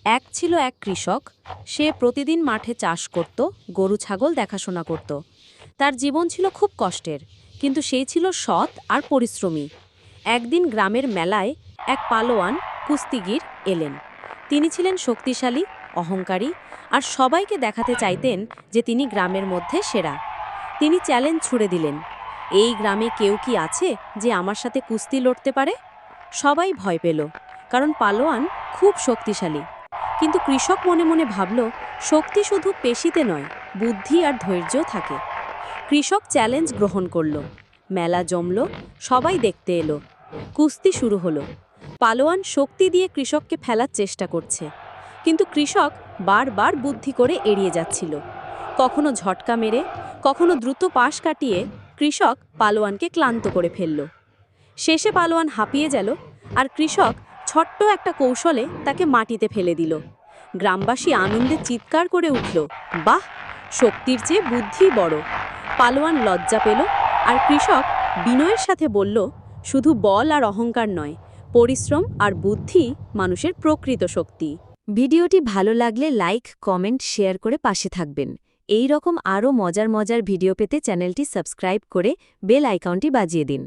এক কৃষক। সে প্রতিদিন মাঠে চাষ করত, গরু ছাগল দেখাশোনা করত। তার জীবন ছিল খুব কষ্টের, কিন্তু সেই ছিল সৎ আর পরিশ্রমী। একদিন গ্রামের মেলায় এক পালোয়ান কুস্তিগির এলেন। তিনি ছিলেন শক্তিশালী, অহংকারী, আর সবাইকে দেখাতে চাইতেন যে তিনি গ্রামের মধ্যে সেরা। তিনি চ্যালেঞ্জ ছুড়ে দিলেন, এই গ্রামে কেউ কি আছে যে আমার সাথে কুস্তি লড়তে পারে? সবাই ভয় পেল, কারণ পালোয়ান খুব শক্তিশালী। কিন্তু কৃষক মনে মনে ভাবল, শক্তি শুধু পেশিতে নয়, বুদ্ধি আর ধৈর্যও থাকে। কৃষক চ্যালেঞ্জ গ্রহণ করল। মেলা জমল, সবাই দেখতে এলো। কুস্তি শুরু হলো। পালোয়ান শক্তি দিয়ে কৃষককে ফেলার চেষ্টা করছে, কিন্তু কৃষক বারবার বুদ্ধি করে এড়িয়ে যাচ্ছিল। কখনো ঝটকা মেরে, কখনো দ্রুত পাশ কাটিয়ে কৃষক পালোয়ানকে ক্লান্ত করে ফেলল। শেষে পালোয়ান হাঁপিয়ে গেল, আর কৃষক ছোট্ট একটা কৌশলে তাকে মাটিতে ফেলে দিল। গ্রামবাসী আনন্দে চিৎকার করে উঠল, বাহ, শক্তির চেয়ে বুদ্ধি বড়। পালোয়ান লজ্জা পেল, আর কৃষক বিনয়ের সাথে বলল, শুধু বল আর অহংকার নয়, পরিশ্রম আর বুদ্ধি মানুষের প্রকৃত শক্তি। ভিডিওটি ভালো লাগলে লাইক, কমেন্ট, শেয়ার করে পাশে থাকবেন। এই রকম আরও মজার মজার ভিডিও পেতে চ্যানেলটি সাবস্ক্রাইব করে বেল আইকনটি বাজিয়ে দিন।